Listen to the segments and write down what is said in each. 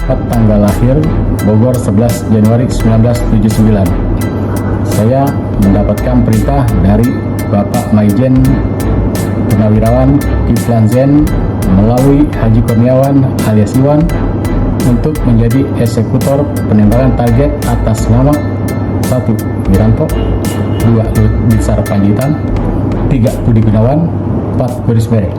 Tanggal lahir Bogor 11 Januari 1979. Saya mendapatkan perintah dari Bapak Maijen Purnawirawan Kiflan Zain melalui Haji Kurniawan alias Iwan untuk menjadi eksekutor penembakan target atas nama 1. Wiranto, 2. Luhut Binsar Panjaitan, 3. Budi Gunawan, 4. Boris Mere.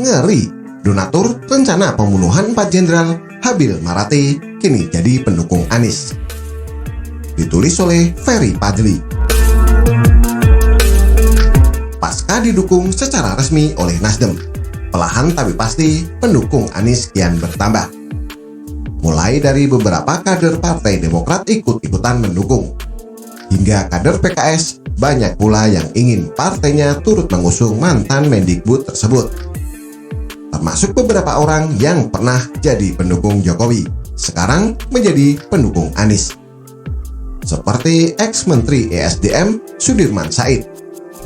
Ngeri, donatur rencana pembunuhan 4 Jenderal Habil Marate kini jadi pendukung Anies. Ditulis oleh Ferry Fadli. Pasca didukung secara resmi oleh Nasdem, perlahan tapi pasti pendukung Anies kian bertambah. Mulai dari beberapa kader Partai Demokrat ikut-ikutan mendukung, hingga kader PKS banyak pula yang ingin partainya turut mengusung mantan Mendikbud tersebut. Termasuk beberapa orang yang pernah jadi pendukung Jokowi, sekarang menjadi pendukung Anies. Seperti ex-menteri ESDM Sudirman Said,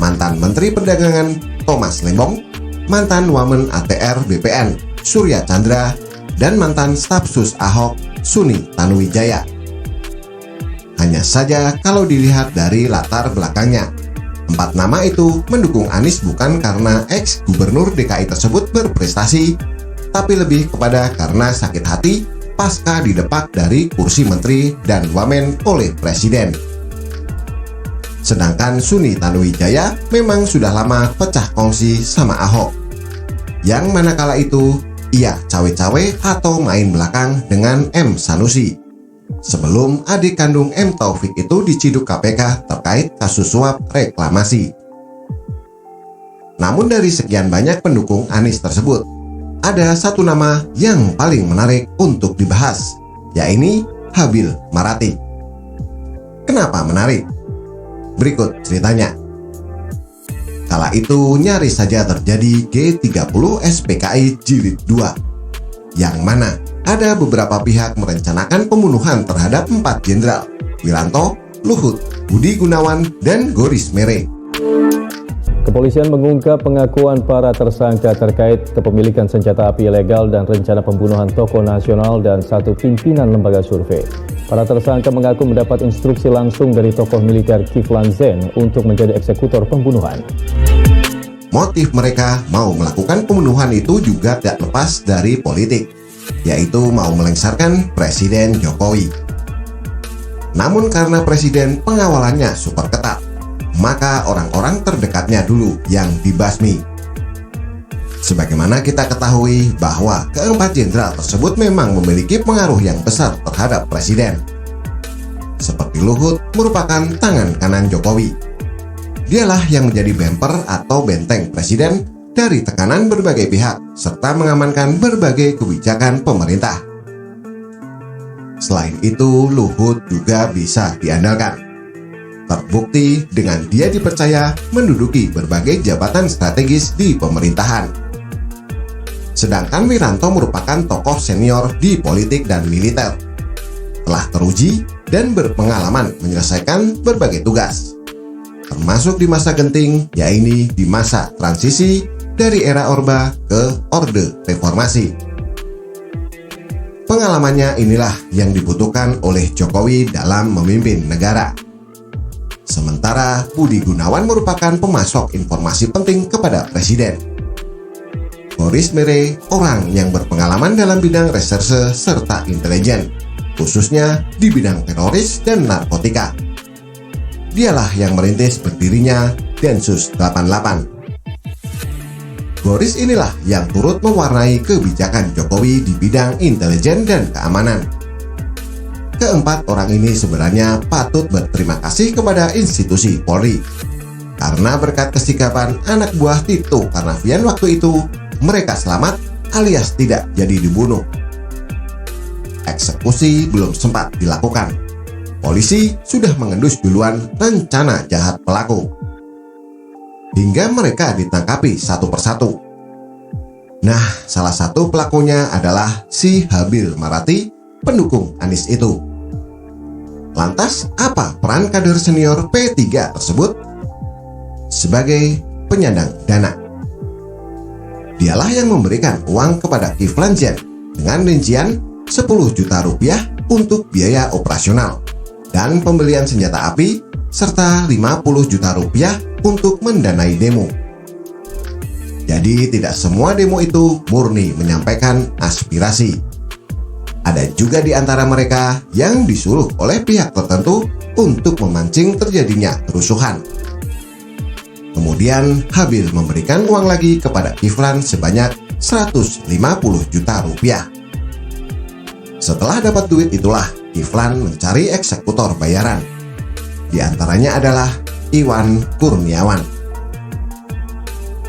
mantan Menteri Perdagangan Thomas Lembong, mantan Wamen ATR BPN Surya Chandra, dan mantan staf sus Ahok Suni Tanuwijaya. Hanya saja kalau dilihat dari latar belakangnya, 4 nama itu mendukung Anies bukan karena ex-gubernur DKI tersebut berprestasi, tapi lebih kepada karena sakit hati pasca didepak dari kursi menteri dan wamen oleh presiden. Sedangkan Suni Tanuwijaya memang sudah lama pecah kongsi sama Ahok, yang manakala itu ia cawe-cawe atau main belakang dengan M. Sanusi, sebelum adik kandung M. Taufik itu diciduk KPK terkait kasus suap reklamasi. Namun dari sekian banyak pendukung Anies tersebut, ada satu nama yang paling menarik untuk dibahas, yaitu Habil Marate. Kenapa menarik? Berikut ceritanya. Kala itu nyaris saja terjadi G30 SPKI Jilid 2, yang mana ada beberapa pihak merencanakan pembunuhan terhadap 4 jenderal, Wiranto, Luhut, Budi Gunawan, dan Boris Mere. Kepolisian mengungkap pengakuan para tersangka terkait kepemilikan senjata api ilegal dan rencana pembunuhan tokoh nasional dan 1 pimpinan lembaga survei. Para tersangka mengaku mendapat instruksi langsung dari tokoh militer Kiflan Zain untuk menjadi eksekutor pembunuhan. Motif mereka mau melakukan pembunuhan itu juga tidak lepas dari politik, yaitu mau melengsarkan Presiden Jokowi. Namun karena Presiden pengawalannya super ketat, maka orang-orang terdekatnya dulu yang dibasmi. Sebagaimana kita ketahui bahwa keempat jenderal tersebut memang memiliki pengaruh yang besar terhadap Presiden. Seperti Luhut merupakan tangan kanan Jokowi. Dialah yang menjadi bemper atau benteng Presiden dari tekanan berbagai pihak, serta mengamankan berbagai kebijakan pemerintah. Selain itu, Luhut juga bisa diandalkan. Terbukti dengan dia dipercaya menduduki berbagai jabatan strategis di pemerintahan. Sedangkan Wiranto merupakan tokoh senior di politik dan militer, telah teruji dan berpengalaman menyelesaikan berbagai tugas, termasuk di masa genting, yaitu di masa transisi dari era Orba ke Orde Reformasi. Pengalamannya inilah yang dibutuhkan oleh Jokowi dalam memimpin negara. Sementara Budi Gunawan merupakan pemasok informasi penting kepada Presiden. Boris Mere orang yang berpengalaman dalam bidang reserse serta intelijen, khususnya di bidang teroris dan narkotika. Dialah yang merintis berdirinya Densus 88. Boris inilah yang turut mewarnai kebijakan Jokowi di bidang intelijen dan keamanan. Keempat orang ini sebenarnya patut berterima kasih kepada institusi Polri, karena berkat kesikapan anak buah Tito Karnavian waktu itu, mereka selamat alias tidak jadi dibunuh. Eksekusi belum sempat dilakukan. Polisi sudah mengendus duluan rencana jahat pelaku. Hingga mereka ditangkapi satu persatu. Nah, salah satu pelakunya adalah si Habil Marati, pendukung Anies itu. Lantas, apa peran kader senior P3 tersebut? Sebagai penyandang dana. Dialah yang memberikan uang kepada Kiflan Zen dengan rincian 10 juta rupiah untuk biaya operasional dan pembelian senjata api serta 50 juta rupiah untuk mendanai demo. Jadi tidak semua demo itu murni menyampaikan aspirasi. Ada juga di antara mereka yang disuruh oleh pihak tertentu untuk memancing terjadinya kerusuhan. Kemudian Habil memberikan uang lagi kepada Kiflan sebanyak 150 juta rupiah. Setelah dapat duit itulah Kiflan mencari eksekutor bayaran. Di antaranya adalah Iwan Kurniawan.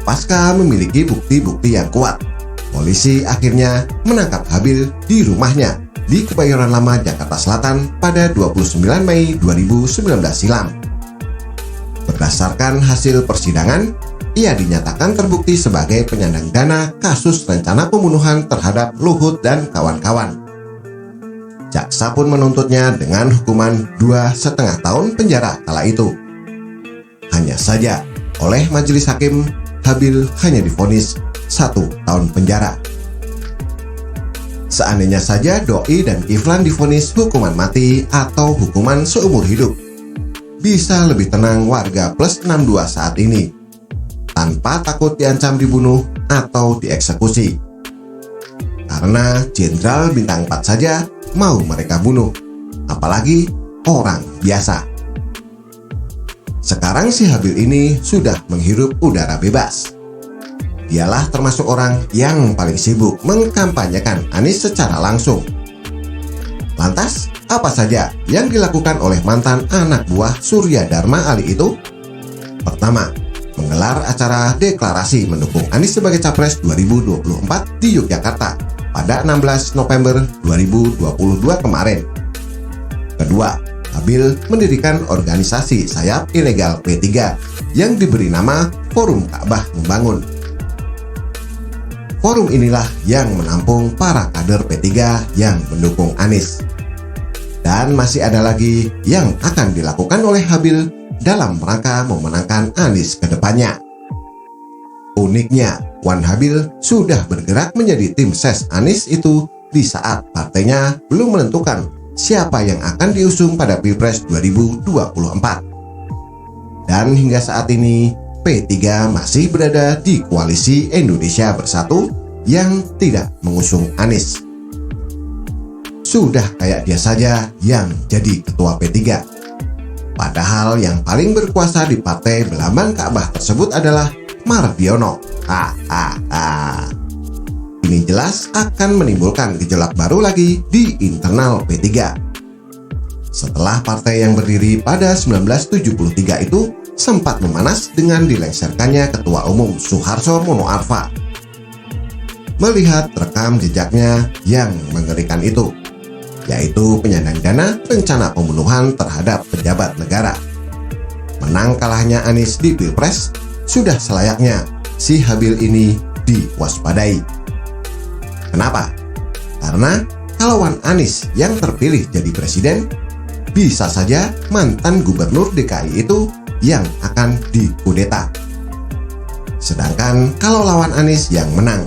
Pasca memiliki bukti-bukti yang kuat, polisi akhirnya menangkap Habil di rumahnya di Kebayoran Lama, Jakarta Selatan pada 29 Mei 2019 silam. Berdasarkan hasil persidangan, ia dinyatakan terbukti sebagai penyandang dana kasus rencana pembunuhan terhadap Luhut dan kawan-kawan. Jaksa pun menuntutnya dengan hukuman 2,5 tahun penjara kala itu. Hanya saja, oleh majelis hakim, Habil hanya divonis 1 tahun penjara. Seandainya saja Doi dan Kiflan divonis hukuman mati atau hukuman seumur hidup, bisa lebih tenang warga plus 62 saat ini, tanpa takut diancam dibunuh atau dieksekusi. Karena Jenderal Bintang 4 saja mau mereka bunuh, apalagi orang biasa. Sekarang si Habil ini sudah menghirup udara bebas. Dialah termasuk orang yang paling sibuk mengkampanyekan Anies secara langsung. Lantas, apa saja yang dilakukan oleh mantan anak buah Surya Dharma Ali itu? Pertama, menggelar acara deklarasi mendukung Anies sebagai Capres 2024 di Yogyakarta pada 16 November 2022 kemarin. Kedua, Habil mendirikan organisasi sayap ilegal P3 yang diberi nama Forum Ka'bah Membangun. Forum inilah yang menampung para kader P3 yang mendukung Anies. Dan masih ada lagi yang akan dilakukan oleh Habil dalam rangka memenangkan Anies ke depannya. Uniknya, Wan Habil sudah bergerak menjadi tim ses Anies itu di saat partainya belum menentukan siapa yang akan diusung pada Pilpres 2024. Dan hingga saat ini, P3 masih berada di koalisi Indonesia Bersatu yang tidak mengusung Anies. Sudah kayak dia saja yang jadi ketua P3. Padahal yang paling berkuasa di partai berlambang Ka'bah tersebut adalah Mardiono. Ini jelas akan menimbulkan gejolak baru lagi di internal P3. Setelah partai yang berdiri pada 1973 itu sempat memanas dengan dilengsarkannya Ketua Umum Suharto Monoarfa. Melihat rekam jejaknya yang mengerikan itu, yaitu penyandang dana rencana pembunuhan terhadap pejabat negara. Menang kalahnya Anies di Pilpres, sudah selayaknya si Habil ini diwaspadai. Kenapa? Karena kalau Wan Anies yang terpilih jadi presiden, bisa saja mantan gubernur DKI itu yang akan dikudeta. Sedangkan kalau lawan Anies yang menang,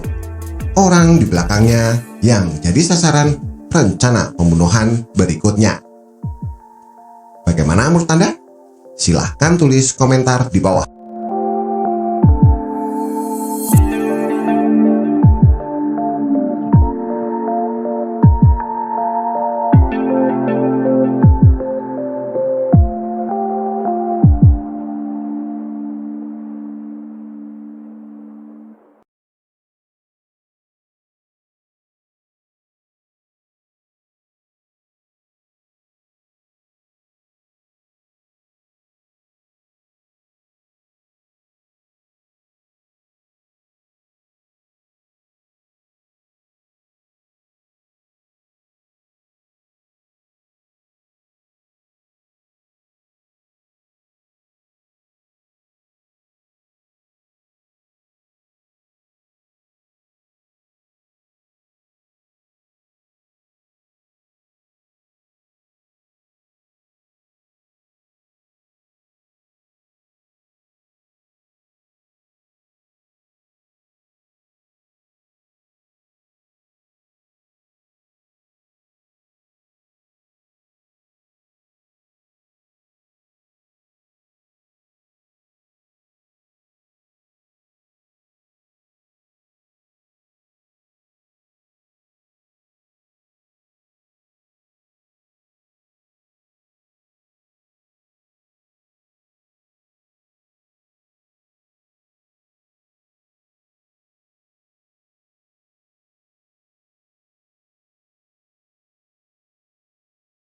orang di belakangnya yang jadi sasaran rencana pembunuhan berikutnya. Bagaimana menurut Anda? Silahkan tulis komentar di bawah.